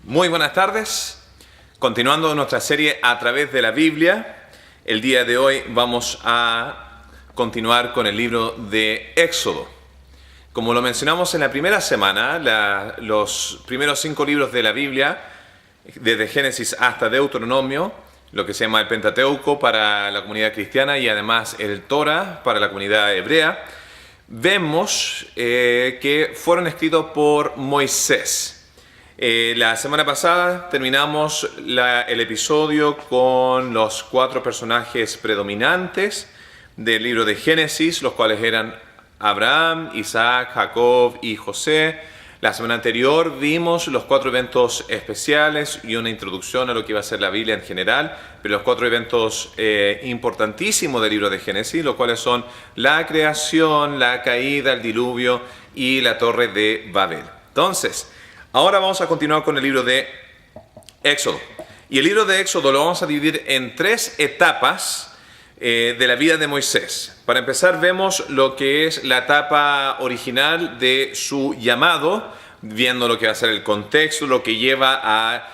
Muy buenas tardes. Continuando nuestra serie a través de la Biblia, el día de hoy vamos a continuar con el libro de Éxodo. Como lo mencionamos en la primera semana, los primeros 5 libros de la Biblia, desde Génesis hasta Deuteronomio, lo que se llama el Pentateuco para la comunidad cristiana y además el Torah para la comunidad hebrea, vemos que fueron escritos por Moisés. La semana pasada terminamos el episodio con los 4 personajes predominantes del libro de Génesis, los cuales eran Abraham, Isaac, Jacob y José. La semana anterior vimos los 4 eventos especiales y una introducción a lo que iba a ser la Biblia en general, pero los 4 eventos importantísimos del libro de Génesis, los cuales son la creación, la caída, el diluvio y la torre de Babel. Entonces, ahora vamos a continuar con el libro de Éxodo. Y el libro de Éxodo lo vamos a dividir en 3 etapas de la vida de Moisés. Para empezar, vemos lo que es la etapa original de su llamado, viendo lo que va a ser el contexto, lo que lleva a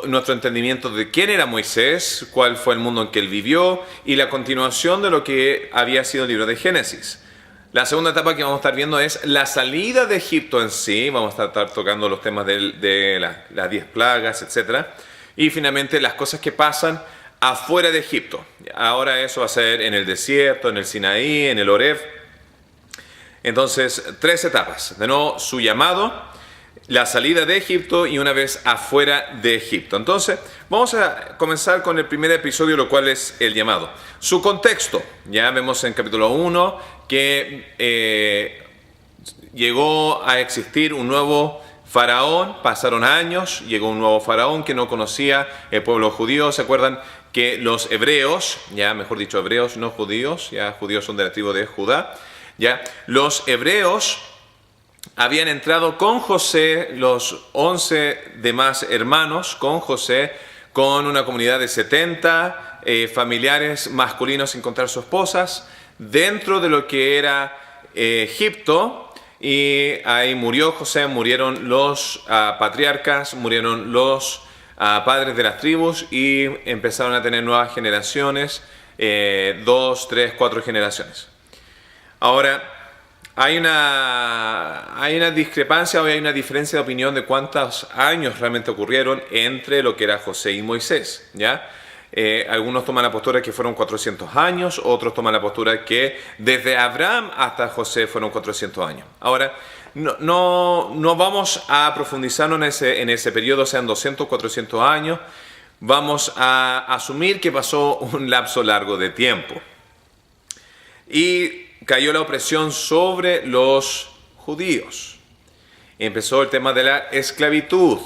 nuestro entendimiento de quién era Moisés, cuál fue el mundo en que él vivió, y la continuación de lo que había sido el libro de Génesis. La segunda etapa que vamos a estar viendo es la salida de Egipto en sí. Vamos a estar tocando los temas de las 10 plagas, etc. Y finalmente las cosas que pasan afuera de Egipto. Ahora eso va a ser en el desierto, en el Sinaí, en el Horeb. Entonces, 3 etapas. De nuevo, su llamado, la salida de Egipto y una vez afuera de Egipto. Entonces, vamos a comenzar con el primer episodio, lo cual es el llamado. Su contexto. Ya vemos en capítulo 1 que llegó a existir un nuevo faraón, pasaron años, llegó un nuevo faraón que no conocía el pueblo judío. ¿Se acuerdan que los hebreos, ya mejor dicho hebreos, no judíos, ya judíos son de la tribu de Judá, ya los hebreos habían entrado con José, los 11 demás hermanos, con José, con una comunidad de 70 familiares masculinos sin contar sus esposas, dentro de lo que era Egipto, y ahí murió José, murieron los patriarcas, murieron los padres de las tribus y empezaron a tener nuevas generaciones, 2, 3, 4 generaciones. Ahora, hay una discrepancia o hay una diferencia de opinión de cuántos años realmente ocurrieron entre lo que era José y Moisés, ¿ya? Algunos toman la postura que fueron 400 años, otros toman la postura que desde Abraham hasta José fueron 400 años. Ahora, no vamos a profundizarnos en ese periodo, sean 200, 400 años. Vamos a asumir que pasó un lapso largo de tiempo. Y cayó la opresión sobre los judíos. Empezó el tema de la esclavitud.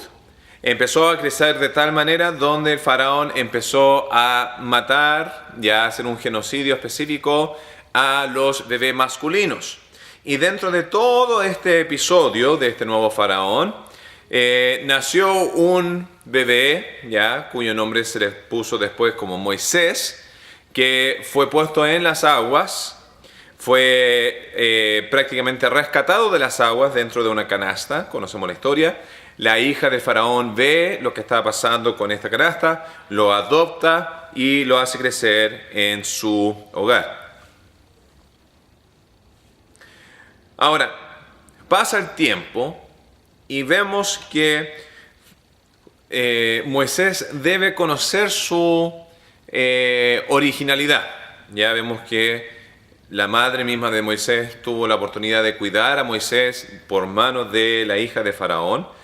Empezó a crecer de tal manera donde el faraón empezó a matar, ya a hacer un genocidio específico a los bebés masculinos. Y dentro de todo este episodio de este nuevo faraón, nació un bebé, ya, cuyo nombre se le puso después como Moisés, que fue puesto en las aguas, fue prácticamente rescatado de las aguas dentro de una canasta, conocemos la historia. La hija del faraón ve lo que estaba pasando con esta canasta, lo adopta y lo hace crecer en su hogar. Ahora, pasa el tiempo y vemos que Moisés debe conocer su originalidad. Ya vemos que la madre misma de Moisés tuvo la oportunidad de cuidar a Moisés por manos de la hija de faraón.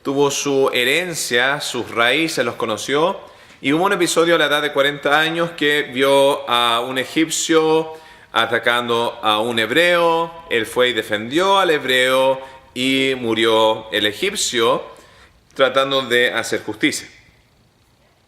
Tuvo su herencia, sus raíces los conoció, y hubo un episodio a la edad de 40 años que vio a un egipcio atacando a un hebreo. Él fue y defendió al hebreo y murió el egipcio tratando de hacer justicia.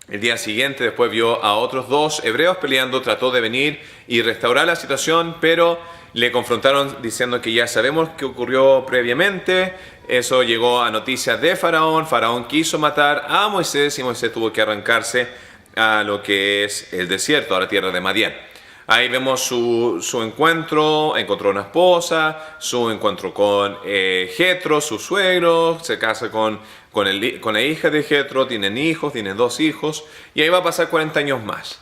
El día siguiente después vio a otros 2 hebreos peleando, trató de venir y restaurar la situación, pero le confrontaron diciendo que ya sabemos qué ocurrió previamente. Eso llegó a noticias de Faraón. Faraón quiso matar a Moisés y Moisés tuvo que arrancarse a lo que es el desierto, a la tierra de Madián. Ahí vemos su encuentro, encontró una esposa, su encuentro con Jetro, su suegro, se casa con la hija de Jetro, tienen 2 hijos, y ahí va a pasar 40 años más.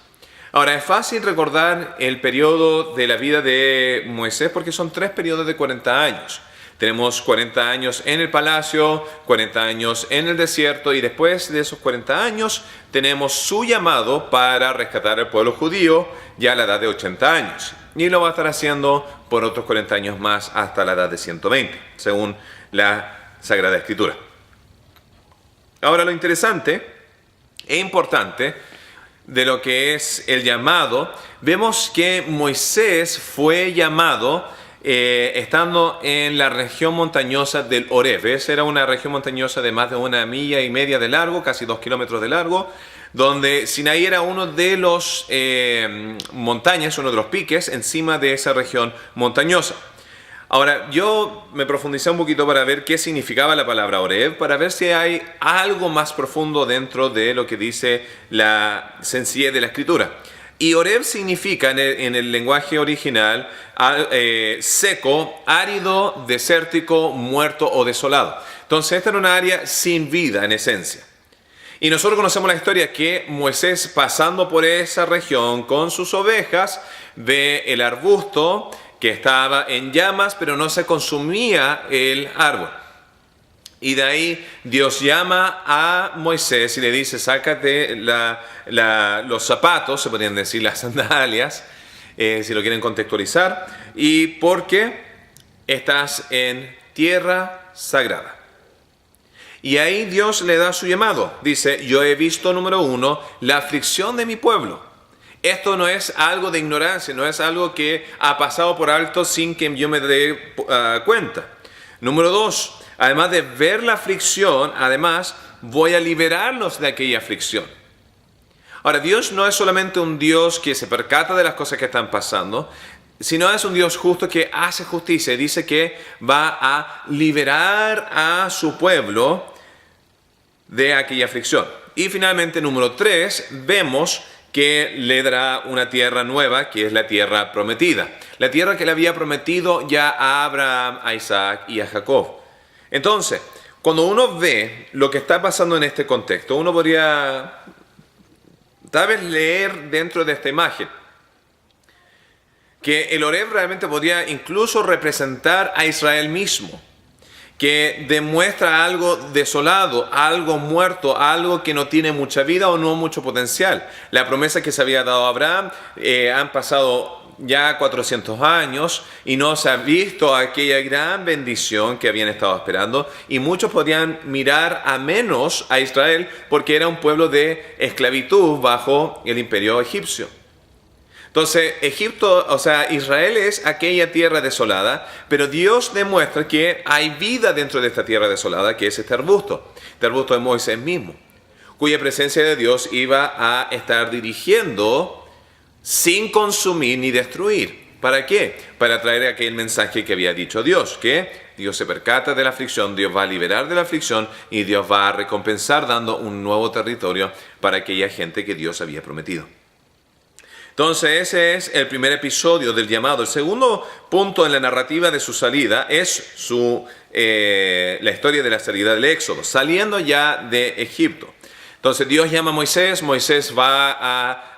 Ahora, es fácil recordar el periodo de la vida de Moisés porque son 3 periodos de 40 años. Tenemos 40 años en el palacio, 40 años en el desierto, y después de esos 40 años tenemos su llamado para rescatar al pueblo judío ya a la edad de 80 años. Y lo va a estar haciendo por otros 40 años más hasta la edad de 120, según la Sagrada Escritura. Ahora, lo interesante e importante de lo que es el llamado, vemos que Moisés fue llamado estando en la región montañosa del Oreb. Esa era una región montañosa de más de 1,5 millas de largo, casi 2 kilómetros de largo, donde Sinaí era uno de los montañas, uno de los piques encima de esa región montañosa. Ahora, yo me profundicé un poquito para ver qué significaba la palabra Oreb, para ver si hay algo más profundo dentro de lo que dice la sencillez de la Escritura. Y Oreb significa en el lenguaje original seco, árido, desértico, muerto o desolado. Entonces esta era una área sin vida en esencia. Y nosotros conocemos la historia que Moisés, pasando por esa región con sus ovejas, ve el arbusto que estaba en llamas, pero no se consumía el árbol. Y de ahí Dios llama a Moisés y le dice: sácate los zapatos, se podrían decir las sandalias, si lo quieren contextualizar, y porque estás en tierra sagrada. Y ahí Dios le da su llamado. Dice: yo he visto, número 1, la aflicción de mi pueblo. Esto no es algo de ignorancia, no es algo que ha pasado por alto sin que yo me dé cuenta. Número 2, además de ver la aflicción, además voy a liberarlos de aquella aflicción. Ahora, Dios no es solamente un Dios que se percata de las cosas que están pasando, sino es un Dios justo que hace justicia. Dice que va a liberar a su pueblo de aquella aflicción. Y finalmente, número 3, vemos que le dará una tierra nueva, que es la tierra prometida. La tierra que le había prometido ya a Abraham, a Isaac y a Jacob. Entonces, cuando uno ve lo que está pasando en este contexto, uno podría tal vez leer dentro de esta imagen que el Oreb realmente podría incluso representar a Israel mismo, que demuestra algo desolado, algo muerto, algo que no tiene mucha vida o no mucho potencial. La promesa que se había dado a Abraham, han pasado ya 400 años y no se ha visto aquella gran bendición que habían estado esperando, y muchos podían mirar a menos a Israel porque era un pueblo de esclavitud bajo el imperio egipcio. Entonces, Israel es aquella tierra desolada, pero Dios demuestra que hay vida dentro de esta tierra desolada, que es este arbusto de Moisés mismo, cuya presencia de Dios iba a estar dirigiendo sin consumir ni destruir. ¿Para qué? Para traer aquel mensaje que había dicho Dios, que Dios se percata de la aflicción, Dios va a liberar de la aflicción y Dios va a recompensar dando un nuevo territorio para aquella gente que Dios había prometido. Entonces ese es el primer episodio del llamado. El segundo punto en la narrativa de su salida es la historia de la salida del Éxodo, saliendo ya de Egipto. Entonces Dios llama a Moisés, Moisés va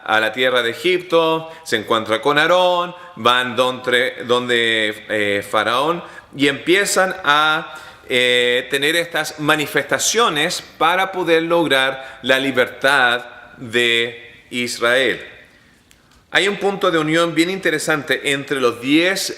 a la tierra de Egipto, se encuentra con Aarón, van donde Faraón y empiezan a tener estas manifestaciones para poder lograr la libertad de Israel. Hay un punto de unión bien interesante entre las 10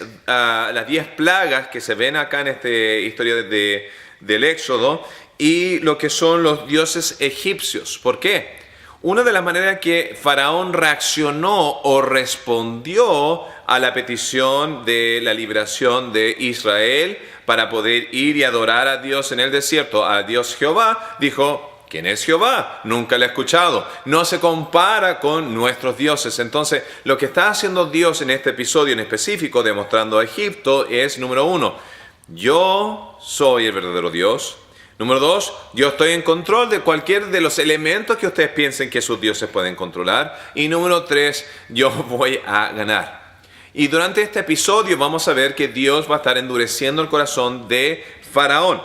plagas que se ven acá en esta historia del Éxodo y lo que son los dioses egipcios. ¿Por qué? Una de las maneras que Faraón reaccionó o respondió a la petición de la liberación de Israel para poder ir y adorar a Dios en el desierto, a Dios Jehová, dijo: ¿quién es Jehová? Nunca lo he escuchado. No se compara con nuestros dioses. Entonces, lo que está haciendo Dios en este episodio en específico, demostrando a Egipto, es, número 1, yo soy el verdadero Dios. Número 2, yo estoy en control de cualquier de los elementos que ustedes piensen que sus dioses pueden controlar. Y número 3, yo voy a ganar. Y durante este episodio vamos a ver que Dios va a estar endureciendo el corazón de Faraón.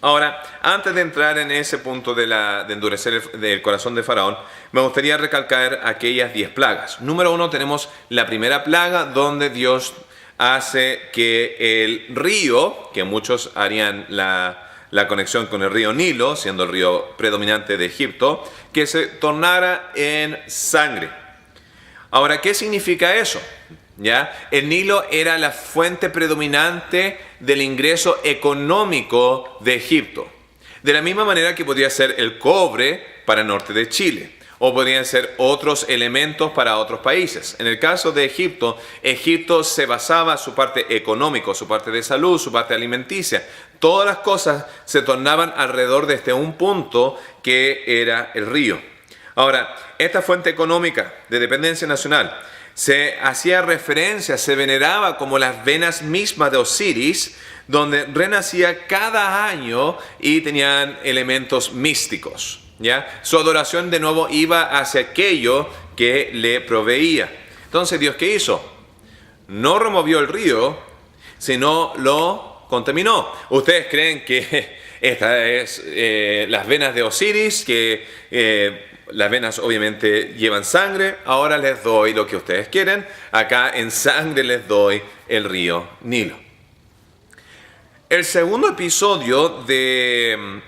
Ahora, antes de entrar en ese punto de endurecer el corazón de Faraón, me gustaría recalcar aquellas 10 plagas. Número 1, tenemos la primera plaga donde Dios hace que el río, que muchos harían la conexión con el río Nilo, siendo el río predominante de Egipto, que se tornara en sangre. Ahora, ¿qué significa eso? ¿Ya? El Nilo era la fuente predominante del ingreso económico de Egipto. De la misma manera que podría ser el cobre para el norte de Chile, o podrían ser otros elementos para otros países. En el caso de Egipto, Egipto se basaba su parte económica, su parte de salud, su parte alimenticia. Todas las cosas se tornaban alrededor de este un punto que era el río. Ahora, esta fuente económica de dependencia nacional se hacía referencia, se veneraba como las venas mismas de Osiris, donde renacía cada año y tenían elementos místicos. ¿Ya? Su adoración de nuevo iba hacia aquello que le proveía. Entonces, ¿Dios qué hizo? No removió el río, sino lo contaminó. ¿Ustedes creen que esta es las venas de Osiris, que las venas obviamente llevan sangre? Ahora les doy lo que ustedes quieren. Acá en sangre les doy el río Nilo. El segundo episodio de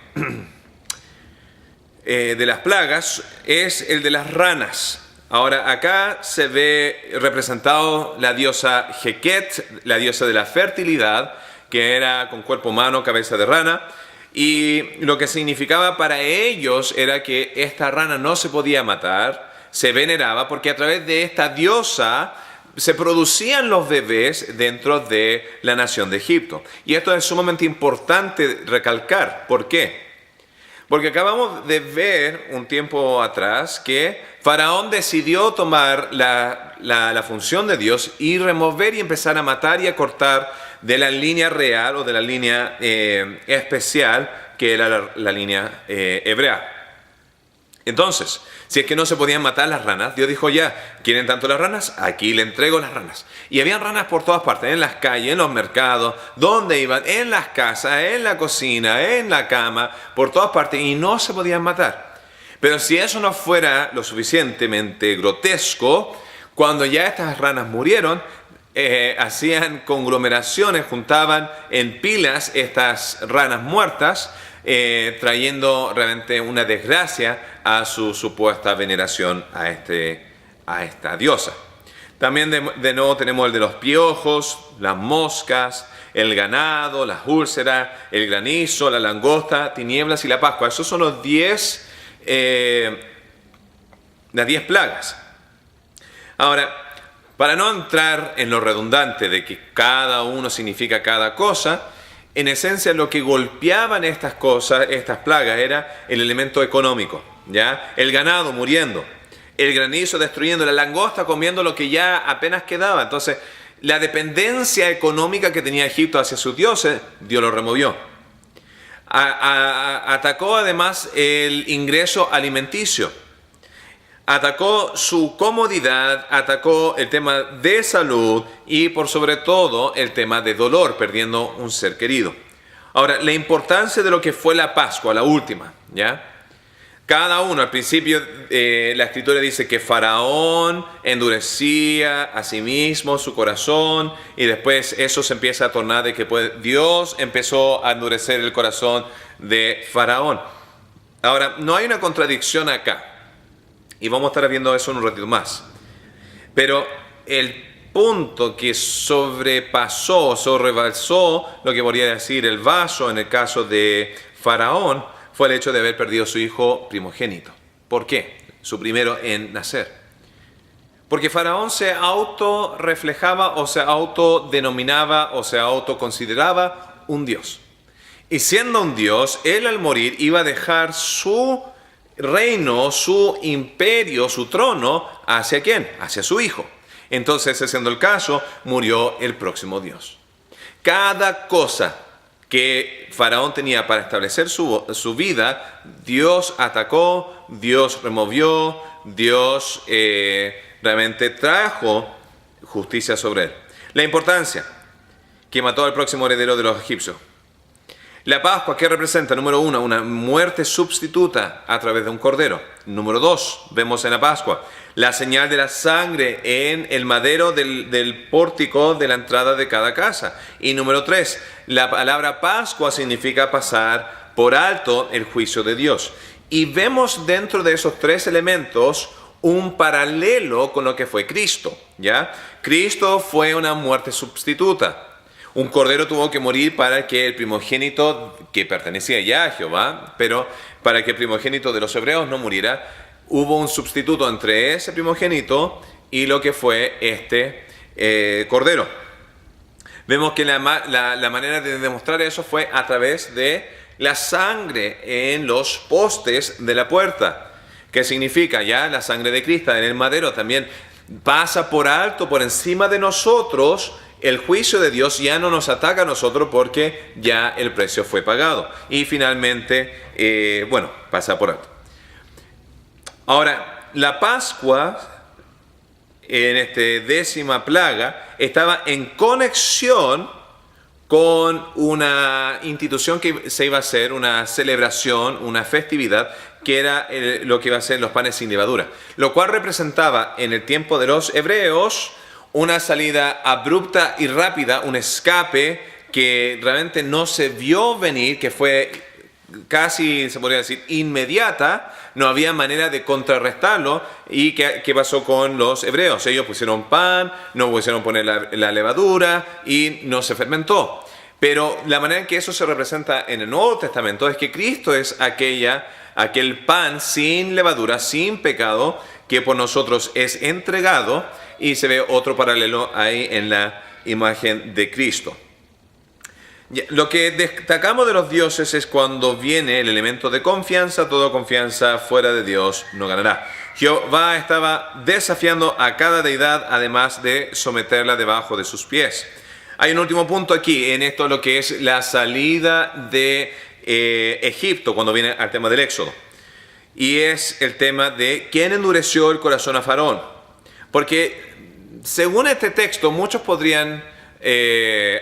las plagas es el de las ranas. Ahora acá se ve representado la diosa Heket, la diosa de la fertilidad, que era con cuerpo humano, cabeza de rana. Y lo que significaba para ellos era que esta rana no se podía matar, se veneraba, porque a través de esta diosa se producían los bebés dentro de la nación de Egipto. Y esto es sumamente importante recalcar. ¿Por qué? Porque acabamos de ver un tiempo atrás que Faraón decidió tomar la función de Dios y remover y empezar a matar y a cortar de la línea real o de la línea especial que era la línea hebrea. Entonces, si es que no se podían matar las ranas, Dios dijo ya, ¿quieren tanto las ranas? Aquí le entrego las ranas. Y habían ranas por todas partes, en las calles, en los mercados, donde iban, en las casas, en la cocina, en la cama, por todas partes, y no se podían matar. Pero si eso no fuera lo suficientemente grotesco, cuando ya estas ranas murieron, hacían conglomeraciones, juntaban en pilas estas ranas muertas, trayendo realmente una desgracia a su supuesta veneración a esta diosa. También de nuevo tenemos el de los piojos, las moscas, el ganado, las úlceras, el granizo, la langosta, tinieblas y la pascua. Esos son las 10 plagas. Ahora, para no entrar en lo redundante de que cada uno significa cada cosa, en esencia lo que golpeaban estas cosas, estas plagas, era el elemento económico, ¿ya? El ganado muriendo, el granizo destruyendo, la langosta comiendo lo que ya apenas quedaba. Entonces, la dependencia económica que tenía Egipto hacia sus dioses, Dios lo removió. Atacó además el ingreso alimenticio. Atacó su comodidad, atacó el tema de salud y por sobre todo el tema de dolor, perdiendo un ser querido. Ahora, la importancia de lo que fue la Pascua, la última, ¿ya? Cada uno, al principio la Escritura dice que Faraón endurecía a sí mismo su corazón y después eso se empieza a tornar de que Dios empezó a endurecer el corazón de Faraón. Ahora, no hay una contradicción acá. Y vamos a estar viendo eso en un ratito más. Pero el punto que sobrebalsó lo que podría decir el vaso en el caso de Faraón fue el hecho de haber perdido su hijo primogénito. ¿Por qué? Su primero en nacer. Porque Faraón se autorreflejaba o se autodenominaba o se autoconsideraba un dios. Y siendo un dios, él al morir iba a dejar su reino, su imperio, su trono, ¿hacia quién? Hacia su hijo. Entonces, ese siendo el caso, murió el próximo Dios. Cada cosa que Faraón tenía para establecer su vida, Dios atacó, Dios removió, Dios realmente trajo justicia sobre él. La importancia, que mató al próximo heredero de los egipcios. La Pascua, ¿qué representa? Número 1, una muerte sustituta a través de un cordero. Número 2, vemos en la Pascua, la señal de la sangre en el madero del pórtico de la entrada de cada casa. Y número 3, la palabra Pascua significa pasar por alto el juicio de Dios. Y vemos dentro de esos 3 elementos un paralelo con lo que fue Cristo, ¿ya? Cristo fue una muerte sustituta. Un cordero tuvo que morir para que el primogénito, que pertenecía ya a Jehová, pero para que el primogénito de los hebreos no muriera, hubo un sustituto entre ese primogénito y lo que fue este cordero. Vemos que la manera de demostrar eso fue a través de la sangre en los postes de la puerta. ¿Qué significa? Ya la sangre de Cristo en el madero también pasa por alto, por encima de nosotros. El juicio de Dios ya no nos ataca a nosotros porque ya el precio fue pagado. Y finalmente, pasa por alto. Ahora, la Pascua, en esta 10ª plaga, estaba en conexión con una institución que se iba a hacer, una celebración, una festividad, que era lo que iba a ser los panes sin levadura, lo cual representaba en el tiempo de los hebreos una salida abrupta y rápida, un escape que realmente no se vio venir, que fue casi, se podría decir, inmediata. No había manera de contrarrestarlo. ¿Y qué pasó con los hebreos? Ellos pusieron pan, no pusieron poner la levadura y no se fermentó. Pero la manera en que eso se representa en el Nuevo Testamento es que Cristo es aquel pan sin levadura, sin pecado, que por nosotros es entregado, y se ve otro paralelo ahí en la imagen de Cristo. Lo que destacamos de los dioses es cuando viene el elemento de confianza. Toda confianza fuera de Dios no ganará. Jehová estaba desafiando a cada deidad, además de someterla debajo de sus pies. Hay un último punto aquí, en esto lo que es la salida de Egipto, cuando viene al tema del Éxodo. Y es el tema de quién endureció el corazón a Faraón. Porque según este texto, muchos podrían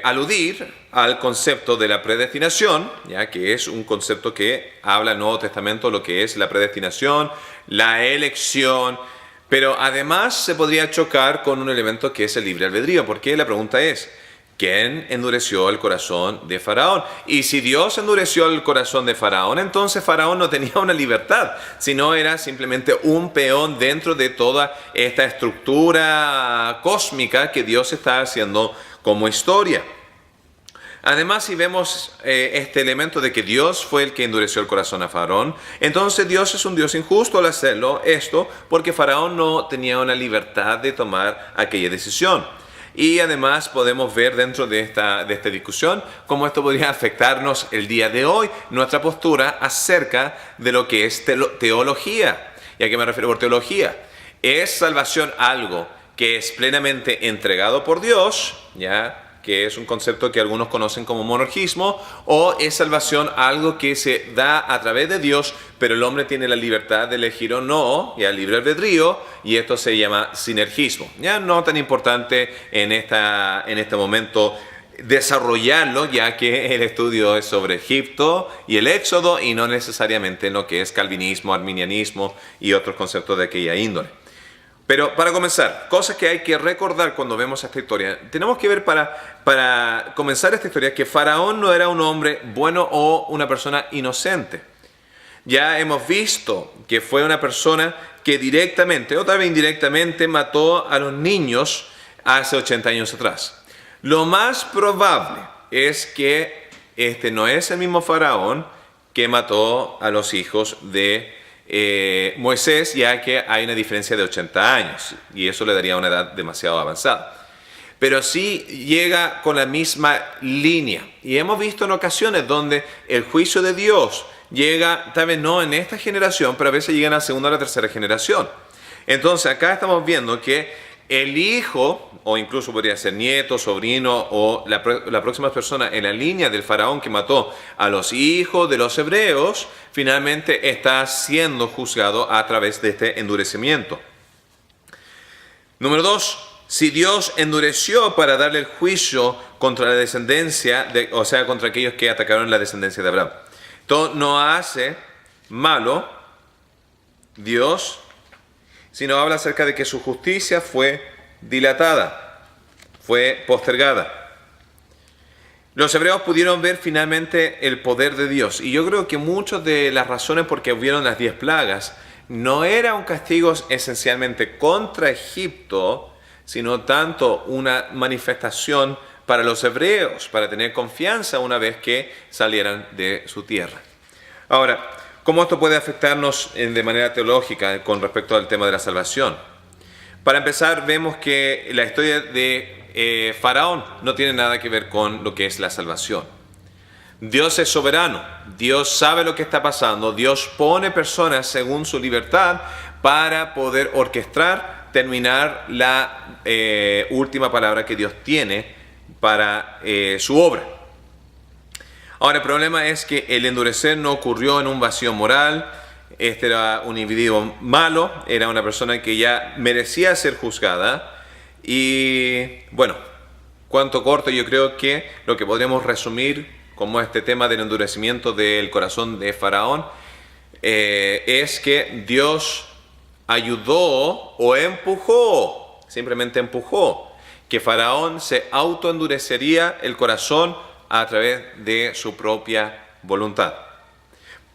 aludir al concepto de la predestinación, ya que es un concepto que habla el Nuevo Testamento, lo que es la predestinación, la elección, pero además se podría chocar con un elemento que es el libre albedrío, porque la pregunta es, ¿quién endureció el corazón de Faraón? Y si Dios endureció el corazón de Faraón, entonces Faraón no tenía una libertad, sino era simplemente un peón dentro de toda esta estructura cósmica que Dios está haciendo como historia. Además, si vemos este elemento de que Dios fue el que endureció el corazón a Faraón, entonces Dios es un Dios injusto al hacerlo esto, porque Faraón no tenía una libertad de tomar aquella decisión. Y además podemos ver dentro de esta discusión cómo esto podría afectarnos el día de hoy, nuestra postura acerca de lo que es teología. ¿Y a qué me refiero por teología? ¿Es salvación algo que es plenamente entregado por Dios, ya, que es un concepto que algunos conocen como monergismo, o es salvación algo que se da a través de Dios, pero el hombre tiene la libertad de elegir o no, ya libre albedrío, y esto se llama sinergismo? Ya no tan importante en este momento desarrollarlo, ya que el estudio es sobre Egipto y el Éxodo, y no necesariamente en lo que es calvinismo, arminianismo y otros conceptos de aquella índole. Pero para comenzar, cosas que hay que recordar cuando vemos esta historia. Tenemos que ver para comenzar esta historia que Faraón no era un hombre bueno o una persona inocente. Ya hemos visto que fue una persona que directamente o tal vez indirectamente mató a los niños hace 80 años atrás. Lo más probable es que este no es el mismo Faraón que mató a los hijos de Moisés, ya que hay una diferencia de 80 años y eso le daría una edad demasiado avanzada. Pero sí llega con la misma línea, y hemos visto en ocasiones donde el juicio de Dios llega, tal vez no en esta generación, pero a veces llega en la segunda o la tercera generación. Entonces acá estamos viendo que el hijo, o incluso podría ser nieto, sobrino, o la próxima persona en la línea del faraón que mató a los hijos de los hebreos, finalmente está siendo juzgado a través de este endurecimiento. Número 2. Si Dios endureció para darle el juicio contra la descendencia, o sea, contra aquellos que atacaron la descendencia de Abraham. Esto no hace malo Dios, sino habla acerca de que su justicia fue dilatada, fue postergada. Los hebreos pudieron ver finalmente el poder de Dios. Y yo creo que muchas de las razones por qué hubieron las 10 plagas no era un castigo esencialmente contra Egipto, sino tanto una manifestación para los hebreos, para tener confianza una vez que salieran de su tierra. Ahora, ¿cómo esto puede afectarnos de manera teológica con respecto al tema de la salvación? Para empezar, vemos que la historia de Faraón no tiene nada que ver con lo que es la salvación. Dios es soberano, Dios sabe lo que está pasando, Dios pone personas según su libertad para poder orquestar, terminar la última palabra que Dios tiene para su obra. Ahora, el problema es que el endurecer no ocurrió en un vacío moral. Este era un individuo malo, era una persona que ya merecía ser juzgada. Y bueno, cuanto corto, yo creo que lo que podríamos resumir como este tema del endurecimiento del corazón de Faraón es que Dios ayudó o empujó, simplemente empujó, que Faraón se autoendurecería el corazón a través de su propia voluntad.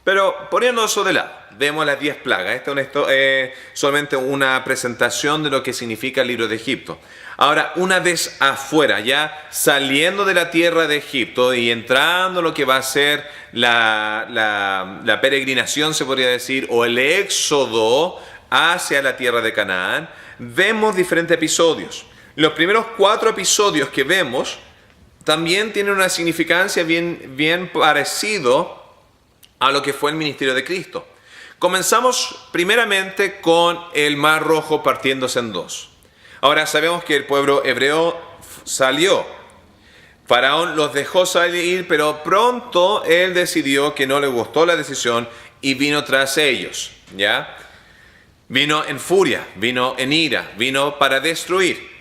Pero poniendo eso de lado, vemos las 10 plagas. Esto es solamente una presentación de lo que significa el libro de Egipto. Ahora, una vez afuera, ya saliendo de la tierra de Egipto y entrando en lo que va a ser la peregrinación, se podría decir, o el éxodo hacia la tierra de Canaán, vemos diferentes episodios. Los primeros 4 episodios que vemos también tienen una significancia bien parecido a lo que fue el ministerio de Cristo. Comenzamos primeramente con el Mar Rojo partiéndose en 2. Ahora sabemos que el pueblo hebreo salió. Faraón los dejó salir, pero pronto él decidió que no le gustó la decisión y vino tras ellos, ¿ya? Vino en furia, vino en ira, vino para destruir.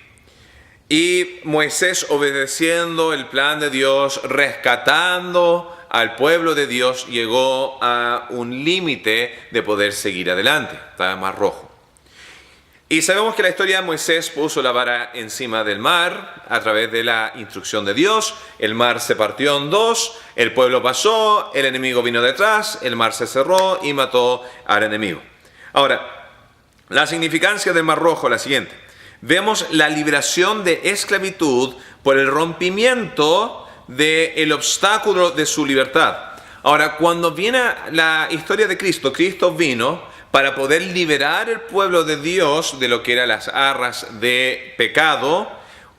Y Moisés, obedeciendo el plan de Dios, rescatando al pueblo de Dios, llegó a un límite de poder seguir adelante. Estaba el Mar Rojo. Y sabemos que la historia de Moisés puso la vara encima del mar a través de la instrucción de Dios. El mar se partió en 2, el pueblo pasó, el enemigo vino detrás, el mar se cerró y mató al enemigo. Ahora, la significancia del Mar Rojo es la siguiente. Vemos la liberación de esclavitud por el rompimiento del obstáculo de su libertad. Ahora, cuando viene la historia de Cristo, Cristo vino para poder liberar el pueblo de Dios de lo que eran las arras de pecado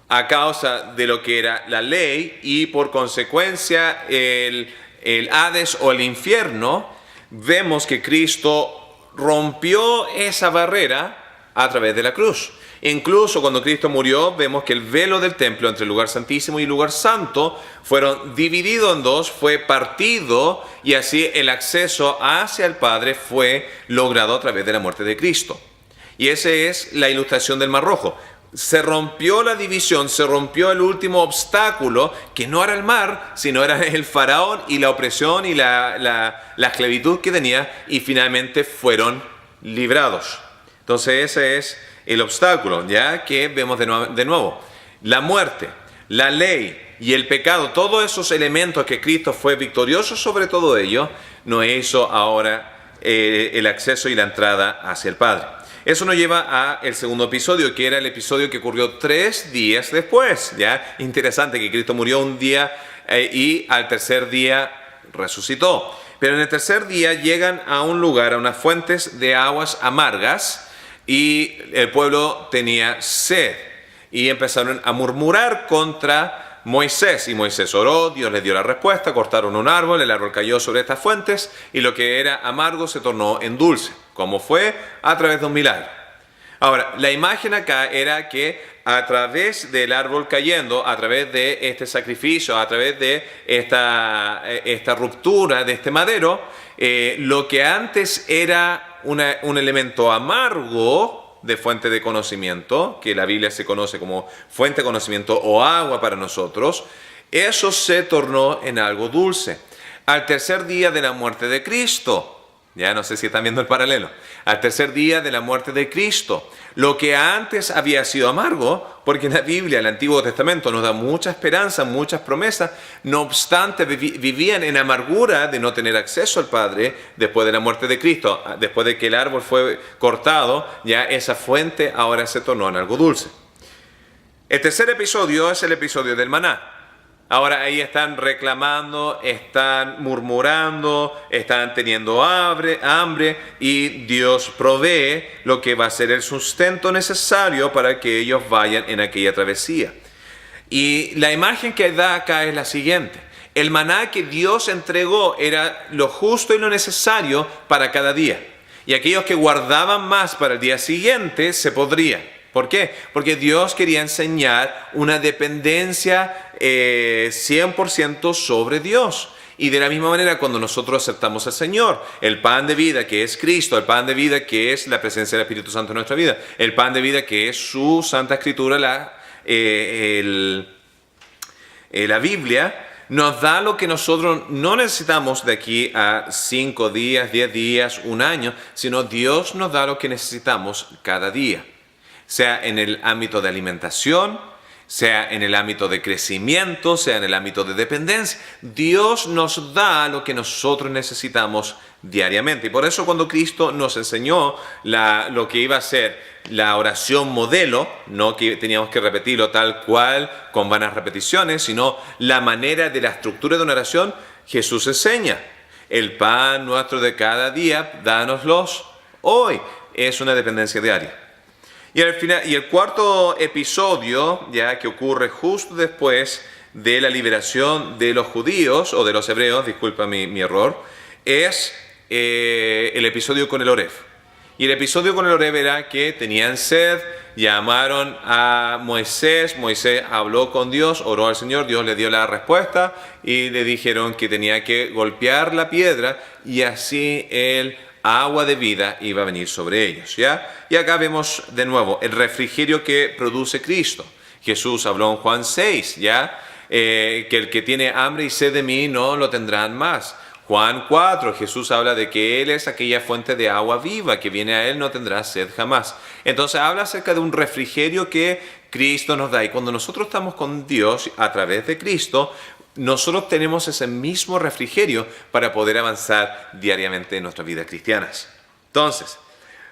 a causa de lo que era la ley y por consecuencia el Hades o el infierno. Vemos que Cristo rompió esa barrera a través de la cruz. Incluso cuando Cristo murió, vemos que el velo del templo entre el lugar santísimo y el lugar santo fueron divididos en 2, fue partido y así el acceso hacia el Padre fue logrado a través de la muerte de Cristo. Y esa es la ilustración del Mar Rojo. Se rompió la división, se rompió el último obstáculo, que no era el mar, sino era el faraón y la opresión y la esclavitud que tenía, y finalmente fueron librados. Entonces ese es el obstáculo, ya que vemos de nuevo la muerte, la ley y el pecado, todos esos elementos que Cristo fue victorioso sobre todo ello, nos hizo ahora el acceso y la entrada hacia el Padre. Eso nos lleva al segundo episodio, que era el episodio que ocurrió 3 días después. ¿Ya? Interesante que Cristo murió un día y al tercer día resucitó. Pero en el tercer día llegan a un lugar, a unas fuentes de aguas amargas, y el pueblo tenía sed. Y empezaron a murmurar contra Moisés. Y Moisés oró, Dios les dio la respuesta, cortaron un árbol, el árbol cayó sobre estas fuentes, y lo que era amargo se tornó en dulce. ¿Cómo fue? A través de un milagro. Ahora, la imagen acá era que a través del árbol cayendo, a través de este sacrificio, a través de esta ruptura de este madero, lo que antes era un elemento amargo de fuente de conocimiento, que la Biblia se conoce como fuente de conocimiento o agua para nosotros, eso se tornó en algo dulce. Al tercer día de la muerte de Cristo, ya no sé si están viendo el paralelo, al tercer día de la muerte de Cristo, lo que antes había sido amargo, porque en la Biblia, el Antiguo Testamento, nos da mucha esperanza, muchas promesas, no obstante vivían en amargura de no tener acceso al Padre después de la muerte de Cristo. Después de que el árbol fue cortado, ya esa fuente ahora se tornó en algo dulce. El tercer episodio es el episodio del maná. Ahora ahí están reclamando, están murmurando, están teniendo hambre y Dios provee lo que va a ser el sustento necesario para que ellos vayan en aquella travesía. Y la imagen que da acá es la siguiente. El maná que Dios entregó era lo justo y lo necesario para cada día. Y aquellos que guardaban más para el día siguiente se podrían. ¿Por qué? Porque Dios quería enseñar una dependencia 100% sobre Dios. Y de la misma manera, cuando nosotros aceptamos al Señor, el pan de vida que es Cristo, el pan de vida que es la presencia del Espíritu Santo en nuestra vida, el pan de vida que es su Santa Escritura, la Biblia, nos da lo que nosotros no necesitamos de aquí a 5 días, 10 días, un año, sino Dios nos da lo que necesitamos cada día. Sea en el ámbito de alimentación, sea en el ámbito de crecimiento, sea en el ámbito de dependencia. Dios nos da lo que nosotros necesitamos diariamente. Y por eso cuando Cristo nos enseñó lo que iba a ser la oración modelo, no que teníamos que repetirlo tal cual con vanas repeticiones, sino la manera de la estructura de una oración, Jesús enseña: el pan nuestro de cada día, dánoslos hoy. Es una dependencia diaria. Y el cuarto episodio, ya que ocurre justo después de la liberación de los judíos, o de los hebreos, disculpa mi error, es el episodio con el Oreb. Y el episodio con el Oreb era que tenían sed, llamaron a Moisés, Moisés habló con Dios, oró al Señor, Dios le dio la respuesta y le dijeron que tenía que golpear la piedra y así el agua de vida iba a venir sobre ellos, ¿ya? Y acá vemos de nuevo el refrigerio que produce Cristo. Jesús habló en Juan 6, ¿ya? Que el que tiene hambre y sed de mí no lo tendrán más. Juan 4, Jesús habla de que Él es aquella fuente de agua viva, que viene a Él no tendrá sed jamás. Entonces habla acerca de un refrigerio que Cristo nos da. Y cuando nosotros estamos con Dios a través de Cristo, nosotros tenemos ese mismo refrigerio para poder avanzar diariamente en nuestras vidas cristianas. Entonces,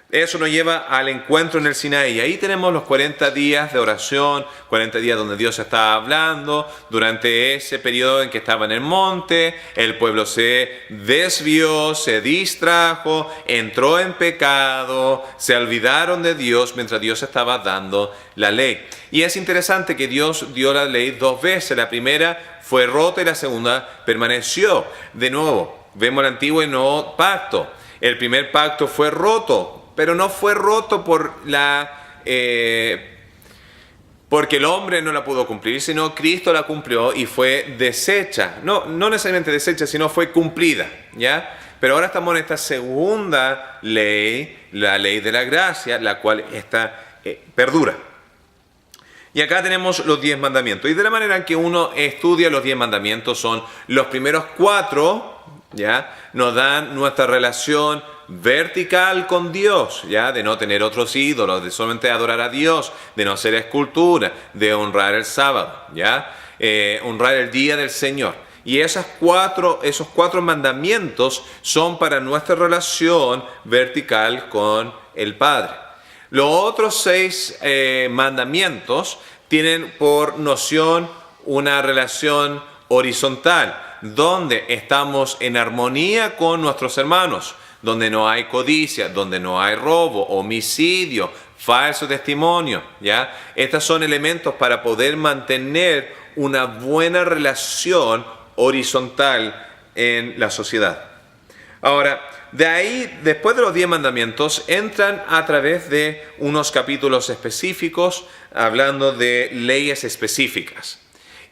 eso nos lleva al encuentro en el Sinaí. Y ahí tenemos los 40 días de oración, 40 días donde Dios está hablando. Durante ese periodo en que estaba en el monte, el pueblo se desvió, se distrajo, entró en pecado, se olvidaron de Dios mientras Dios estaba dando la ley. Y es interesante que Dios dio la ley 2 veces. La primera fue rota y la segunda permaneció. De nuevo, vemos el antiguo y nuevo pacto. El primer pacto fue roto, pero no fue roto porque el hombre no la pudo cumplir, sino Cristo la cumplió y fue deshecha. No necesariamente deshecha, sino fue cumplida, ¿ya? Pero ahora estamos en esta segunda ley, la ley de la gracia, la cual perdura. Y acá tenemos los 10 mandamientos. Y de la manera en que uno estudia los 10 mandamientos son los primeros 4, ¿ya? Nos dan nuestra relación vertical con Dios, ¿ya? De no tener otros ídolos, de solamente adorar a Dios, de no hacer escultura, de honrar el sábado, ¿ya? Honrar el día del Señor. Y esos 4 mandamientos son para nuestra relación vertical con el Padre. Los otros 6 mandamientos tienen por noción una relación horizontal, donde estamos en armonía con nuestros hermanos, donde no hay codicia, donde no hay robo, homicidio, falso testimonio, ¿ya? Estos son elementos para poder mantener una buena relación horizontal en la sociedad. Ahora, de ahí, después de los 10 mandamientos, entran a través de unos capítulos específicos, hablando de leyes específicas.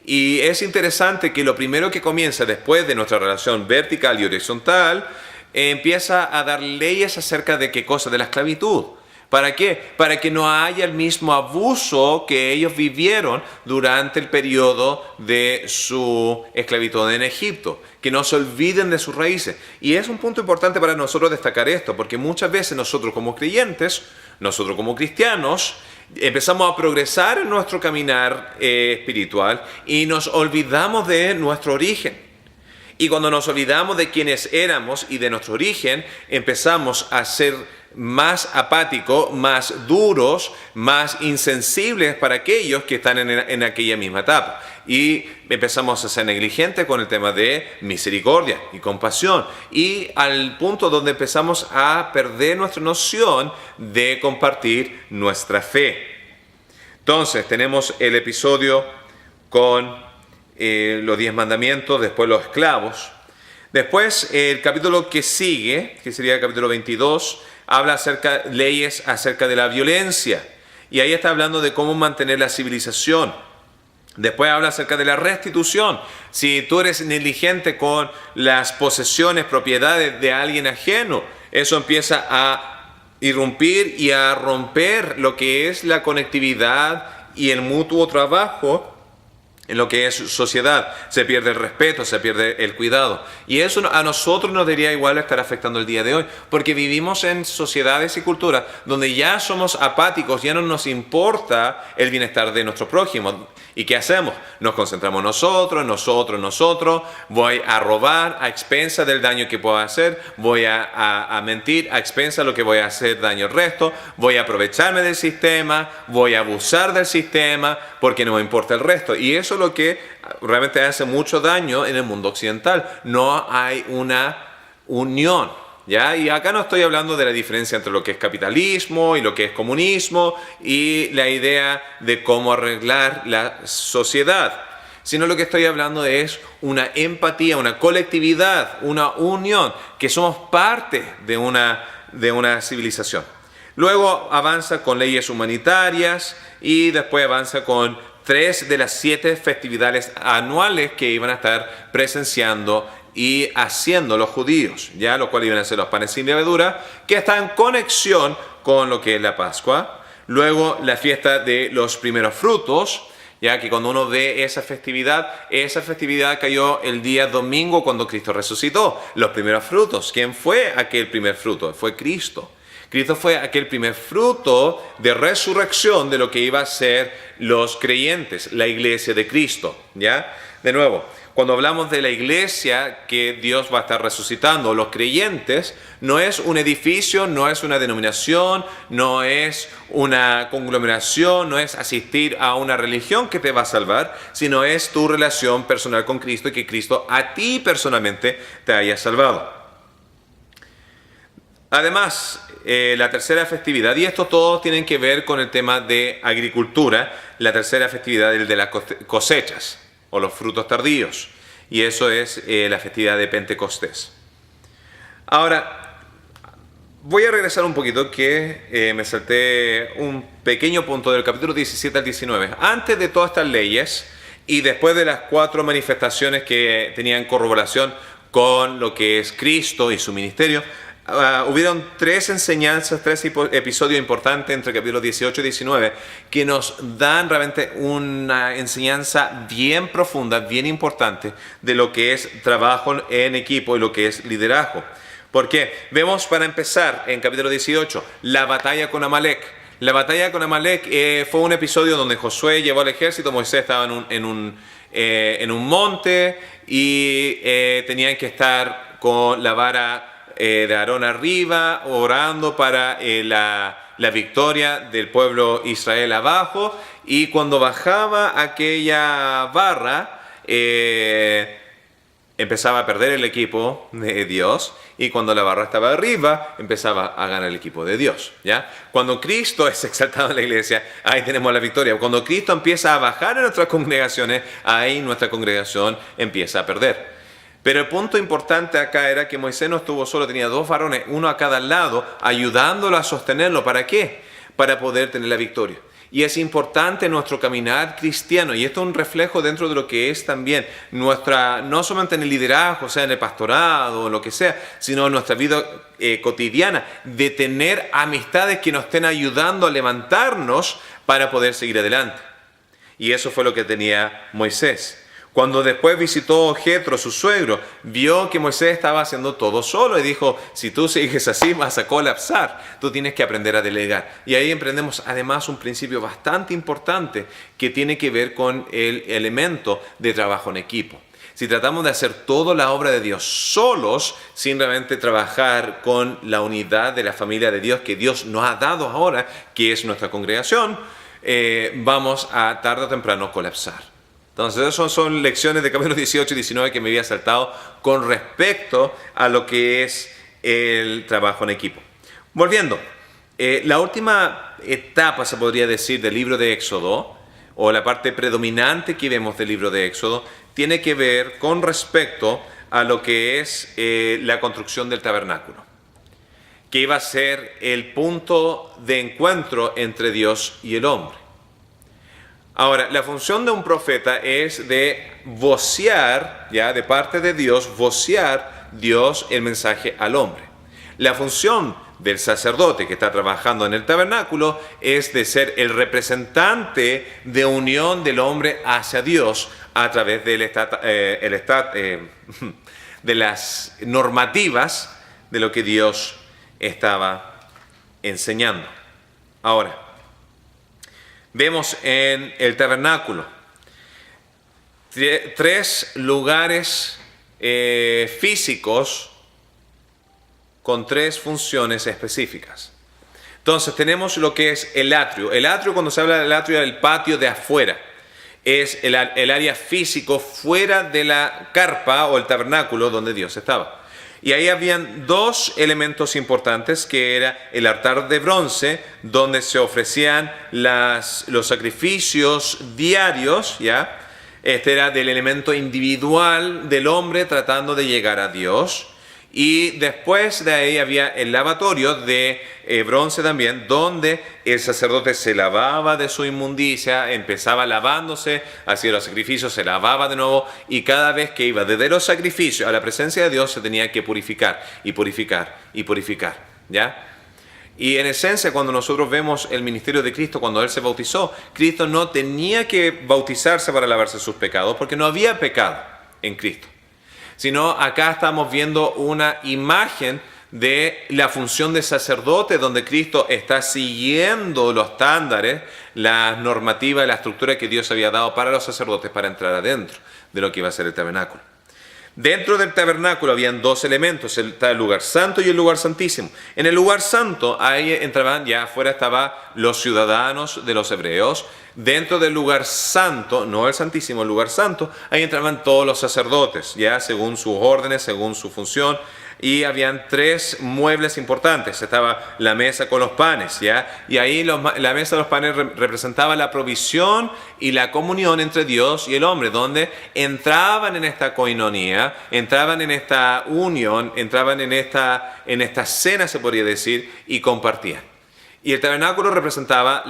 Y es interesante que lo primero que comienza después de nuestra relación vertical y horizontal, empieza a dar leyes acerca de qué cosa, de la esclavitud. ¿Para qué? Para que no haya el mismo abuso que ellos vivieron durante el periodo de su esclavitud en Egipto. Que no se olviden de sus raíces. Y es un punto importante para nosotros destacar esto, porque muchas veces nosotros como creyentes, nosotros como cristianos, empezamos a progresar en nuestro caminar espiritual y nos olvidamos de nuestro origen. Y cuando nos olvidamos de quiénes éramos y de nuestro origen, empezamos a ser más apáticos, más duros, más insensibles para aquellos que están en aquella misma etapa. Y empezamos a ser negligentes con el tema de misericordia y compasión. Y al punto donde empezamos a perder nuestra noción de compartir nuestra fe. Entonces, tenemos el episodio con los 10 mandamientos, después los esclavos. Después, el capítulo que sigue, que sería el capítulo 22, habla leyes acerca de la violencia. Y ahí está hablando de cómo mantener la civilización. Después habla acerca de la restitución. Si tú eres negligente con las posesiones, propiedades de alguien ajeno, eso empieza a irrumpir y a romper lo que es la conectividad y el mutuo trabajo en lo que es sociedad. Se pierde el respeto, se pierde el cuidado. Y eso a nosotros nos debería igual estar afectando el día de hoy, porque vivimos en sociedades y culturas donde ya somos apáticos, ya no nos importa el bienestar de nuestro prójimo. ¿Y qué hacemos? Nos concentramos nosotros. Voy a robar a expensas del daño que puedo hacer. Voy a mentir a expensas de lo que voy a hacer daño al resto. Voy a aprovecharme del sistema. Voy a abusar del sistema porque no me importa el resto. Y eso es lo que realmente hace mucho daño en el mundo occidental. No hay una unión. ¿Ya? Y acá no estoy hablando de la diferencia entre lo que es capitalismo y lo que es comunismo y la idea de cómo arreglar la sociedad, sino lo que estoy hablando es una empatía, una colectividad, una unión, que somos parte de una civilización. Luego avanza con leyes humanitarias y después avanza con 3 de las 7 festividades anuales que iban a estar presenciando y haciendo los judíos, ya lo cual iban a ser los panes sin levadura, que están en conexión con lo que es la Pascua. Luego la fiesta de los primeros frutos, ya que cuando uno ve esa festividad cayó el día domingo cuando Cristo resucitó. Los primeros frutos, ¿quién fue aquel primer fruto? Fue Cristo. Cristo fue aquel primer fruto de resurrección de lo que iba a ser los creyentes, la iglesia de Cristo, ¿ya? De nuevo, cuando hablamos de la iglesia que Dios va a estar resucitando, los creyentes, no es un edificio, no es una denominación, no es una conglomeración, no es asistir a una religión que te va a salvar, sino es tu relación personal con Cristo y que Cristo a ti personalmente te haya salvado. Además, la tercera festividad, y esto todos tienen que ver con el tema de agricultura, la tercera festividad es el de las cosechas o los frutos tardíos, y eso es la festividad de Pentecostés. Ahora, voy a regresar un poquito que me salté un pequeño punto del capítulo 17 al 19. Antes de todas estas leyes y después de las 4 manifestaciones que tenían corroboración con lo que es Cristo y su ministerio, hubieron 3 enseñanzas, 3 episodios importantes entre capítulos 18 y 19 que nos dan realmente una enseñanza bien profunda, bien importante de lo que es trabajo en equipo y lo que es liderazgo. ¿Por qué? Vemos para empezar en capítulo 18 la batalla con Amalek. La batalla con Amalek fue un episodio donde Josué llevó al ejército, Moisés estaba en un monte y tenían que estar con la vara de Aarón arriba, orando para la victoria del pueblo Israel abajo, y cuando bajaba aquella barra, empezaba a perder el equipo de Dios, y cuando la barra estaba arriba, empezaba a ganar el equipo de Dios, ¿ya? Cuando Cristo es exaltado en la iglesia, ahí tenemos la victoria. Cuando Cristo empieza a bajar en nuestras congregaciones, ahí nuestra congregación empieza a perder. Pero el punto importante acá era que Moisés no estuvo solo, tenía 2 varones, uno a cada lado, ayudándolo a sostenerlo. ¿Para qué? Para poder tener la victoria. Y es importante nuestro caminar cristiano, y esto es un reflejo dentro de lo que es también nuestra, no solamente en el liderazgo, o sea, en el pastorado o lo que sea, sino en nuestra vida cotidiana, de tener amistades que nos estén ayudando a levantarnos para poder seguir adelante. Y eso fue lo que tenía Moisés. Cuando después visitó Jetro, su suegro, vio que Moisés estaba haciendo todo solo y dijo, si tú sigues así vas a colapsar, tú tienes que aprender a delegar. Y ahí emprendemos además un principio bastante importante que tiene que ver con el elemento de trabajo en equipo. Si tratamos de hacer toda la obra de Dios solos, sin realmente trabajar con la unidad de la familia de Dios que Dios nos ha dado ahora, que es nuestra congregación, vamos a tarde o temprano colapsar. Entonces, esas son lecciones de capítulos 18 y 19 que me había saltado con respecto a lo que es el trabajo en equipo. Volviendo, la última etapa, se podría decir, del libro de Éxodo, o la parte predominante que vemos del libro de Éxodo, tiene que ver con respecto a lo que es la construcción del tabernáculo, que iba a ser el punto de encuentro entre Dios y el hombre. Ahora, la función de un profeta es de vocear, ya de parte de Dios, vocear Dios el mensaje al hombre. La función del sacerdote que está trabajando en el tabernáculo es de ser el representante de unión del hombre hacia Dios a través de las normativas de lo que Dios estaba enseñando. Ahora, vemos en el tabernáculo 3 lugares físicos con 3 funciones específicas. Entonces tenemos lo que es el atrio. El atrio, cuando se habla del atrio, es el patio de afuera. Es el área físico fuera de la carpa o el tabernáculo donde Dios estaba. Y ahí habían 2 elementos importantes, que era el altar de bronce, donde se ofrecían los sacrificios diarios, ¿ya? Este era del elemento individual del hombre tratando de llegar a Dios. Y después de ahí había el lavatorio de bronce también, donde el sacerdote se lavaba de su inmundicia, empezaba lavándose, hacía los sacrificios, se lavaba de nuevo, y cada vez que iba desde los sacrificios a la presencia de Dios se tenía que purificar y purificar y purificar, ¿ya? Y en esencia, cuando nosotros vemos el ministerio de Cristo, cuando Él se bautizó, Cristo no tenía que bautizarse para lavarse sus pecados, porque no había pecado en Cristo. Sino acá estamos viendo una imagen de la función de sacerdote, donde Cristo está siguiendo los estándares, las normativas, la estructura que Dios había dado para los sacerdotes para entrar adentro de lo que iba a ser el tabernáculo. Dentro del tabernáculo habían 2 elementos, está el lugar santo y el lugar santísimo. En el lugar santo, ahí entraban, ya afuera estaban los ciudadanos de los hebreos. Dentro del lugar santo, no el santísimo, el lugar santo, ahí entraban todos los sacerdotes, ya según sus órdenes, según su función. Y habían 3 muebles importantes. Estaba la mesa con los panes, ¿ya? Y ahí la mesa de los panes representaba la provisión y la comunión entre Dios y el hombre, donde entraban en esta coinonía, entraban en esta unión, entraban en esta cena, se podría decir, y compartían. Y el tabernáculo representaba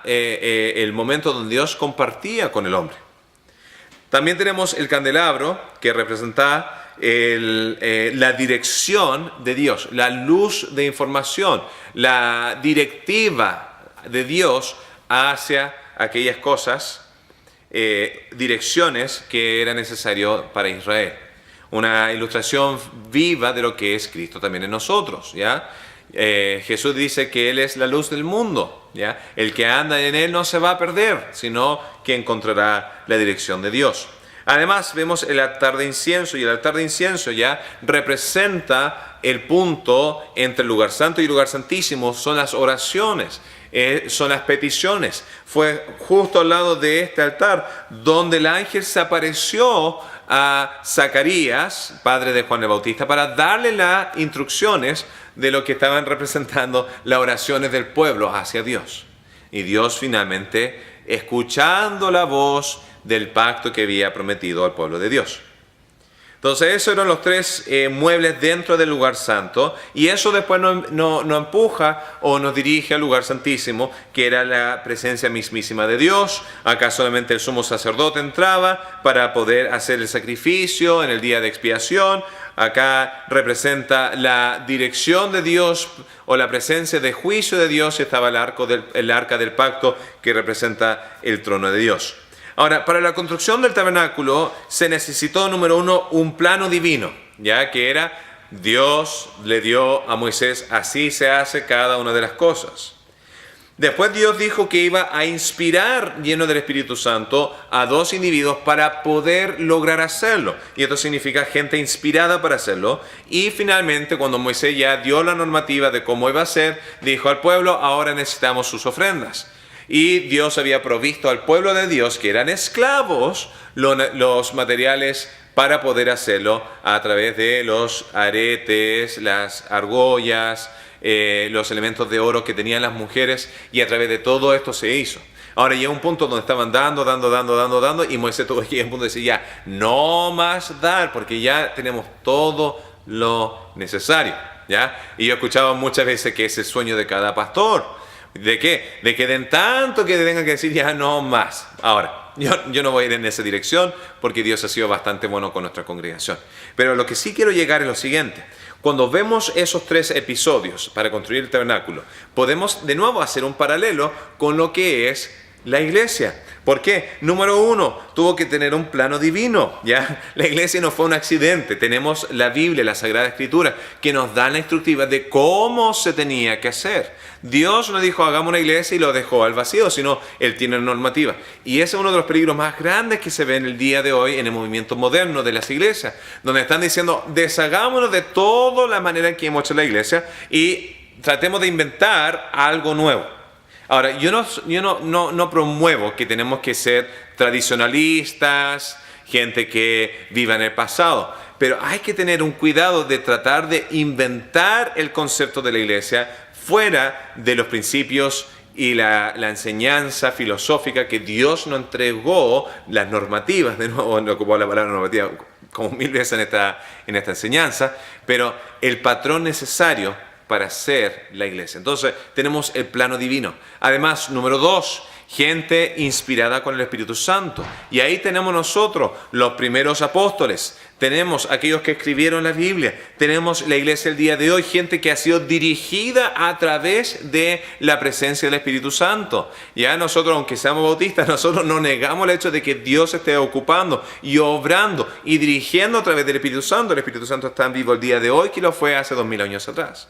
el momento donde Dios compartía con el hombre. También tenemos el candelabro, que representaba la dirección de Dios, la luz de información, la directiva de Dios hacia aquellas cosas, direcciones que era necesario para Israel. Una ilustración viva de lo que es Cristo también en nosotros, ¿ya? Jesús dice que Él es la luz del mundo, ¿ya? El que anda en Él no se va a perder, sino que encontrará la dirección de Dios. Además vemos el altar de incienso, y el altar de incienso ya representa el punto entre el lugar santo y el lugar santísimo. Son las oraciones, son las peticiones. Fue justo al lado de este altar donde el ángel se apareció a Zacarías, padre de Juan el Bautista, para darle las instrucciones de lo que estaban representando las oraciones del pueblo hacia Dios. Y Dios finalmente, escuchando la voz del pacto que había prometido al pueblo de Dios. Entonces esos eran los tres muebles dentro del lugar santo, y eso después nos empuja o nos dirige al lugar santísimo, que era la presencia mismísima de Dios. Acá solamente el sumo sacerdote entraba para poder hacer el sacrificio en el día de expiación. Acá representa la dirección de Dios o la presencia de juicio de Dios, y estaba el arca del pacto, que representa el trono de Dios. Ahora, para la construcción del tabernáculo se necesitó, número uno, un plano divino, ya que era Dios le dio a Moisés, así se hace cada una de las cosas. Después Dios dijo que iba a inspirar, lleno del Espíritu Santo, a dos individuos para poder lograr hacerlo. Y esto significa gente inspirada para hacerlo. Y finalmente, cuando Moisés ya dio la normativa de cómo iba a ser, dijo al pueblo, ahora necesitamos sus ofrendas. Y Dios había provisto al pueblo de Dios, que eran esclavos, los materiales para poder hacerlo a través de los aretes, las argollas, los elementos de oro que tenían las mujeres, y a través de todo esto se hizo. Ahora llega un punto donde estaban dando, y Moisés tuvo que llegar a un punto de decir, ya, no más dar, porque ya tenemos todo lo necesario, ¿ya? Y yo he escuchado muchas veces que es el sueño de cada pastor. ¿De qué? De que den tanto que tengan que decir ya no más. Ahora, yo no voy a ir en esa dirección, porque Dios ha sido bastante bueno con nuestra congregación. Pero lo que sí quiero llegar es lo siguiente. Cuando vemos esos tres episodios para construir el tabernáculo, podemos de nuevo hacer un paralelo con lo que es la iglesia. ¿Por qué? Número uno, tuvo que tener un plano divino, ¿ya? La iglesia no fue un accidente. Tenemos la Biblia, la Sagrada Escritura, que nos da la instructiva de cómo se tenía que hacer. Dios no dijo hagamos una iglesia y lo dejó al vacío, sino Él tiene normativa. Y ese es uno de los peligros más grandes que se ve en el día de hoy en el movimiento moderno de las iglesias, donde están diciendo deshagámonos de toda la manera en que hemos hecho la iglesia y tratemos de inventar algo nuevo. Ahora, yo no promuevo que tenemos que ser tradicionalistas, gente que viva en el pasado, pero hay que tener un cuidado de tratar de inventar el concepto de la iglesia fuera de los principios y la enseñanza filosófica que Dios nos entregó, las normativas, de nuevo no ocupo la palabra normativa como 1000 veces en esta enseñanza, pero el patrón necesario para ser la iglesia. Entonces tenemos el plano divino. Además, número 2, gente inspirada con el Espíritu Santo. Y ahí tenemos nosotros los primeros apóstoles, tenemos aquellos que escribieron la Biblia, tenemos la iglesia el día de hoy, gente que ha sido dirigida a través de la presencia del Espíritu Santo. Ya nosotros, aunque seamos bautistas, nosotros no negamos el hecho de que Dios esté ocupando y obrando y dirigiendo a través del Espíritu Santo. El Espíritu Santo está en vivo el día de hoy, que lo fue hace 2000 años atrás.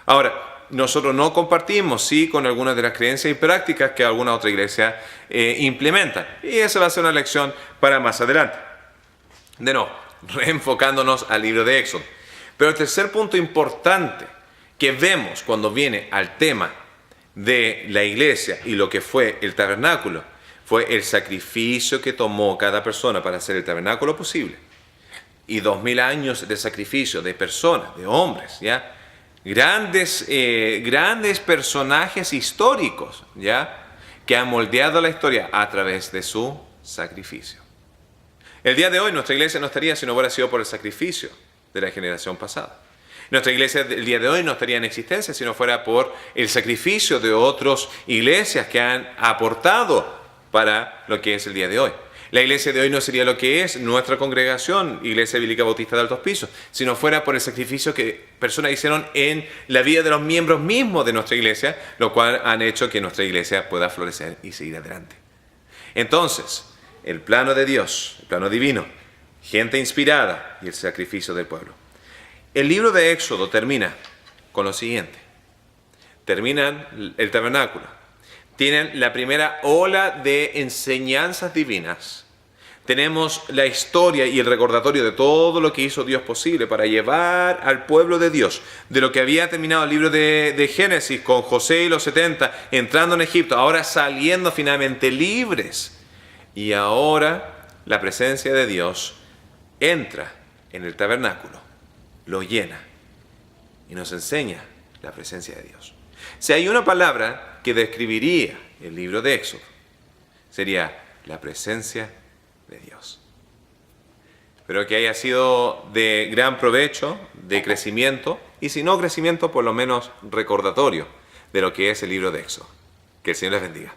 Ahora, nosotros no compartimos, sí, con algunas de las creencias y prácticas que alguna otra iglesia implementa. Y esa va a ser una lección para más adelante. De nuevo, reenfocándonos al libro de Éxodo. Pero el tercer punto importante que vemos cuando viene al tema de la iglesia y lo que fue el tabernáculo, fue el sacrificio que tomó cada persona para hacer el tabernáculo posible. Y 2000 años de sacrificio de personas, de hombres, ¿ya? Grandes personajes históricos, ¿ya? Que han moldeado la historia a través de su sacrificio. El día de hoy nuestra iglesia no estaría si no hubiera sido por el sacrificio de la generación pasada. Nuestra iglesia el día de hoy no estaría en existencia si no fuera por el sacrificio de otras iglesias que han aportado para lo que es el día de hoy. La iglesia de hoy no sería lo que es nuestra congregación, Iglesia Bíblica Bautista de Altos Pisos, si no fuera por el sacrificio que personas hicieron en la vida de los miembros mismos de nuestra iglesia, lo cual han hecho que nuestra iglesia pueda florecer y seguir adelante. Entonces, el plano de Dios, el plano divino, gente inspirada y el sacrificio del pueblo. El libro de Éxodo termina con lo siguiente. Terminan el tabernáculo. Tienen la primera ola de enseñanzas divinas. Tenemos la historia y el recordatorio de todo lo que hizo Dios posible para llevar al pueblo de Dios, de lo que había terminado el libro de Génesis con José y los 70, entrando en Egipto, ahora saliendo finalmente libres. Y ahora la presencia de Dios entra en el tabernáculo, lo llena y nos enseña la presencia de Dios. Si hay una palabra que describiría el libro de Éxodo, sería la presencia de Dios. pero que haya sido de gran provecho, de crecimiento, y si no crecimiento, por lo menos recordatorio de lo que es el libro de Éxodo. Que el Señor les bendiga.